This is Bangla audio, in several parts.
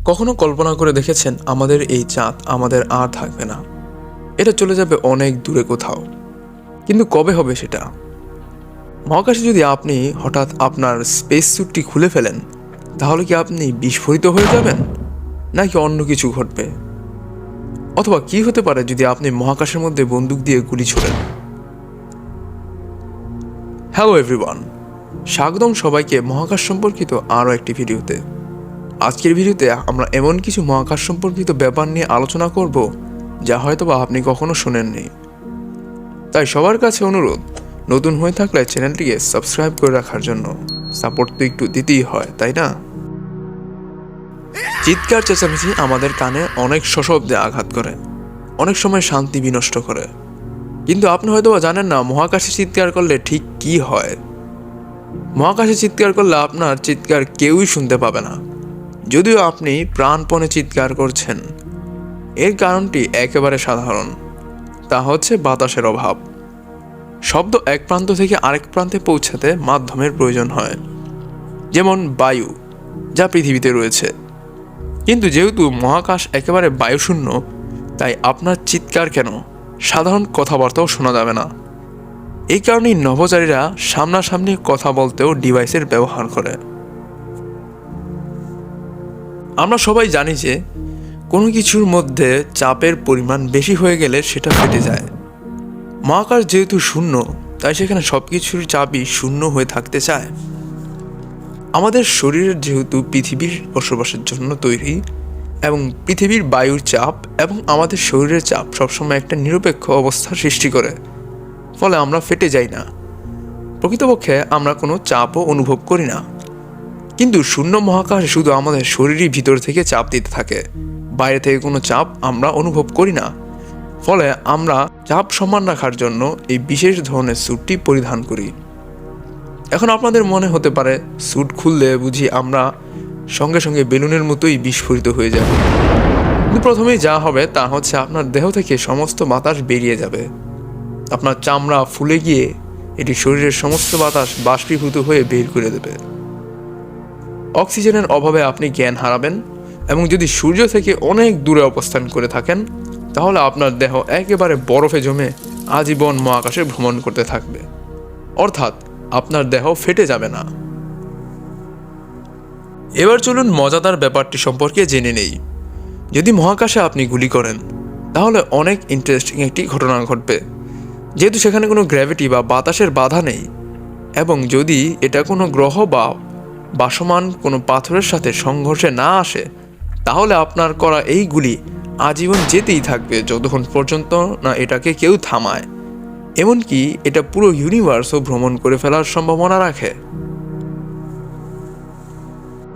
কখনো কল্পনা করে দেখেছেন আমাদের এই চাঁদ আমাদের আর থাকবে না, এটা চলে যাবে অনেক দূরে কোথাও। কিন্তু কবে হবে সেটা? মহাকাশে যদি আপনি হঠাৎ আপনার স্পেস স্যুটটি খুলে ফেলেন, তাহলে কি আপনি বিস্ফোরিত হয়ে যাবেন, নাকি অন্য কিছু ঘটবে? অথবা কি হতে পারে যদি আপনি মহাকাশের মধ্যে বন্দুক দিয়ে গুলি ছোড়েন? হ্যালো এভরিওয়ান, স্বাগতম সবাইকে মহাকাশ সম্পর্কিত আরও একটি ভিডিওতে। আজকের ভিডিওতে আমরা এমন কিছু মহাকাশ সম্পর্কিত ব্যাপার নিয়ে আলোচনা করব যা হয়তোবা আপনি কখনো শোনেননি। তাই সবার কাছে অনুরোধ, নতুন হয়ে থাকলে চ্যানেলটিকে সাবস্ক্রাইব করে রাখার জন্য। সাপোর্ট তো একটু দিতেই হয়, তাই না? চিৎকার চেঁচামেচি আমাদের কানে অনেক সশব্দে আঘাত করে, অনেক সময় শান্তি বিনষ্ট করে। কিন্তু আপনি হয়তোবা জানেন না মহাকাশে চিৎকার করলে ঠিক কি হয়। মহাকাশে চিৎকার করলে আপনার চিৎকার কেউই শুনতে পাবে না, যদিও আপনি প্রাণপণে চিৎকার করছেন। এর কারণটি একেবারে সাধারণ, তা হচ্ছে বাতাসের অভাব। শব্দ এক প্রান্ত থেকে আরেক প্রান্তে পৌঁছাতে মাধ্যমের প্রয়োজন হয়, যেমন বায়ু, যা পৃথিবীতে রয়েছে। কিন্তু যেহেতু মহাকাশ একেবারে বায়ুশূন্য, তাই আপনার চিৎকার কেন, সাধারণ কথাবার্তাও শোনা যাবে না। এই কারণেই নভোচারীরা সামনাসামনি কথা বলতেও ডিভাইসের ব্যবহার করে। আমরা সবাই জানি যে কোনো কিছুর মধ্যে চাপের পরিমাণ বেশি হয়ে গেলে সেটা ফেটে যায়। মহাকাশ যেহেতু শূন্য, তাই সেখানে সব কিছুর চাপই শূন্য হয়ে থাকতে চায়। আমাদের শরীরের যেহেতু পৃথিবীর বসবাসের জন্য তৈরি, এবং পৃথিবীর বায়ুর চাপ এবং আমাদের শরীরের চাপ সবসময় একটা নিরপেক্ষ অবস্থার সৃষ্টি করে, ফলে আমরা ফেটে যাই না। প্রকৃতপক্ষে আমরা কোনো চাপও অনুভব করি না। কিন্তু শূন্য মহাকাশ শুধু আমাদের শরীরই ভিতর থেকে চাপ দিতে থাকে, বাইরে থেকে কোনো চাপ আমরা অনুভব করি না। ফলে আমরা চাপ সমান রাখার জন্য এই বিশেষ ধরনের স্যুটটি পরিধান করি। এখন আপনাদের মনে হতে পারে, স্যুট খুললে বুঝি আমরা সঙ্গে সঙ্গে বেলুনের মতোই বিস্ফোরিত হয়ে যাব? কিন্তু প্রথমেই যা হবে তা হচ্ছে আপনার দেহ থেকে সমস্ত বাতাস বেরিয়ে যাবে। আপনার চামড়া ফুলে গিয়ে এটি শরীরের সমস্ত বাতাস বাষ্পীভূত হয়ে বের করে দেবে। অক্সিজেনের অভাবে আপনি জ্ঞান হারাবেন, এবং যদি সূর্য থেকে অনেক দূরে অবস্থান করে থাকেন, তাহলে আপনার দেহ একেবারে বরফে জমে আজীবন মহাকাশে ভ্রমণ করতে থাকবে। অর্থাৎ আপনার দেহ ফেটে যাবে না। এবার চলুন মজাদার ব্যাপারটি সম্পর্কে জেনে নেই। যদি মহাকাশে আপনি গুলি করেন, তাহলে অনেক ইন্টারেস্টিং একটি ঘটনা ঘটবে। যেহেতু সেখানে কোনো গ্র্যাভিটি বা বাতাসের বাধা নেই, এবং যদি এটা কোনো গ্রহ বা ভাসমান কোনো পাথরের সাথে সংঘর্ষে না আসে, তাহলে আপনার করা এই গুলি আজীবন যেতেই থাকবে, যতক্ষণ পর্যন্ত না এটাকে কেউ থামায়। এমনকি এটা পুরো ইউনিভার্সও ভ্রমণ করে ফেলার সম্ভাবনা রাখে।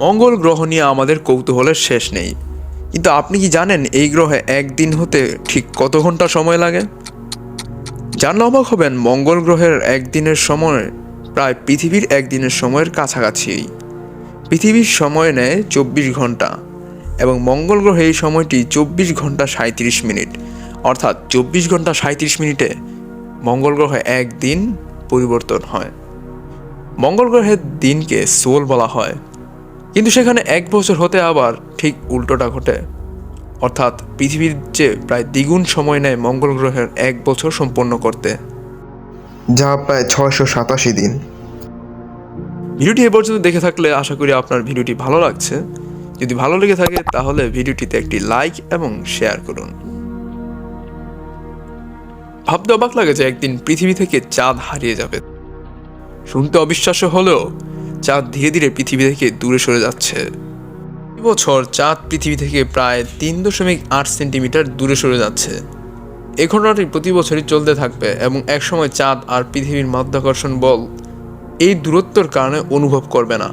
মঙ্গল গ্রহ নিয়ে আমাদের কৌতূহলের শেষ নেই। কিন্তু আপনি কি জানেন এই গ্রহে একদিন হতে ঠিক কত ঘন্টা সময় লাগে? জানলে অবাক হবেন, মঙ্গল গ্রহের একদিনের সময় প্রায় পৃথিবীর একদিনের সময়ের কাছাকাছি। পৃথিবীর সময় নেয় 24 ঘন্টা, এবং মঙ্গল গ্রহে এই সময়টি 24 ঘন্টা 37 মিনিট। অর্থাৎ 24 ঘন্টা 37 মিনিটে মঙ্গল গ্রহে একদিন পরিবর্তন হয়। মঙ্গল গ্রহের দিনকে সোল বলা হয়, কিন্তু সেখানে 1 বছর হতে আবার ঠিক উল্টোটা ঘটে। অর্থাৎ পৃথিবীর চেয়ে প্রায় দ্বিগুণ সময় নেয় মঙ্গল গ্রহের 1 বছর সম্পন্ন করতে, যা প্রায় 687 দিন। ভিডিওটি এ পর্যন্ত দেখে থাকলে আশা করি আপনার ভিডিওটি ভালো লাগছে। যদি ভালো লেগে থাকে তাহলে ভিডিওটিতে একটি লাইক এবং শেয়ার করুন। ভাবতে অবাক লাগে যে একদিন পৃথিবী থেকে চাঁদ হারিয়ে যাবে। শুনতে অবিশ্বাস্য হলেও চাঁদ ধীরে ধীরে পৃথিবী থেকে দূরে সরে যাচ্ছে। বছর চাঁদ পৃথিবী থেকে প্রায় 3.8 সেন্টিমিটার দূরে সরে যাচ্ছে। এই ঘটনাটি প্রতি বছরই চলতে থাকবে, এবং একসময় চাঁদ আর পৃথিবীর মাধ্যাকর্ষণ বল এই দূরত্বের কারণে অনুভব করবে না,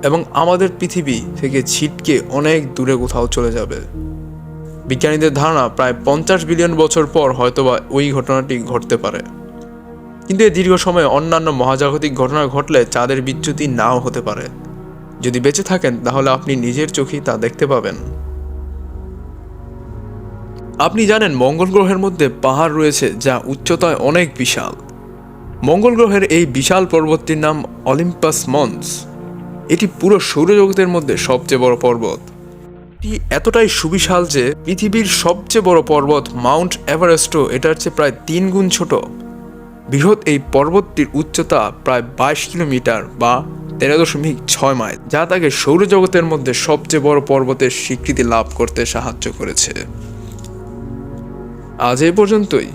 এবং আমাদের পৃথিবী থেকে ছিটকে অনেক দূরে কোথাও চলে যাবে। বিজ্ঞানীদের ধারণা প্রায় 50 বিলিয়ন বছর পর হয়তোবা ওই ঘটনাটি ঘটতে পারে। কিন্তু এই দীর্ঘ সময়ে অন্যান্য মহাজাগতিক ঘটনা ঘটলে চাঁদের বিচ্যুতি নাও হতে পারে। যদি বেঁচে থাকেন তাহলে আপনি নিজের চোখেই তা দেখতে পাবেন। আপনি জানেন মঙ্গল গ্রহের মধ্যে পাহাড় রয়েছে যা উচ্চতায় অনেক বিশাল। মঙ্গল গ্রহের এই বিশাল পর্বতটির নাম অলিম্পাস মন্স। এটি পুরো সৌরজগতের মধ্যে সবচেয়ে বড় পর্বত। এটি এতটাই সুবিশাল যে পৃথিবীর সবচেয়ে বড় পর্বত মাউন্ট এভারেস্টও এটার চেয়ে প্রায় 3 গুণ ছোট। বৃহৎ এই পর্বতটির উচ্চতা প্রায় 22 কিলোমিটার বা 13.6 মাইল, যা তাকে সৌরজগতের মধ্যে সবচেয়ে বড় পর্বতের স্বীকৃতি লাভ করতে সাহায্য করেছে। আজ এই পর্যন্তই।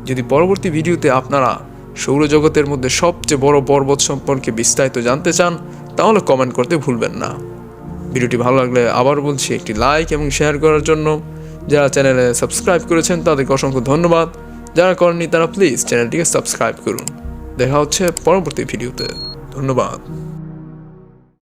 যদি পরবর্তী ভিডিওতে আপনারা সৌরজগতের মধ্যে সবচেয়ে বড় পর্বত সম্পর্কে বিস্তারিত জানতে চান, তাহলে কমেন্ট করতে ভুলবেন না। ভিডিওটি ভালো লাগলে আবার বলছি একটি লাইক এবং শেয়ার করার জন্য। যারা চ্যানেলে সাবস্ক্রাইব করেছেন তাদেরকে অসংখ্য ধন্যবাদ। যারা করেননি তারা প্লিজ চ্যানেলটিকে সাবস্ক্রাইব করুন। দেখা হচ্ছে পরবর্তী ভিডিওতে। ধন্যবাদ।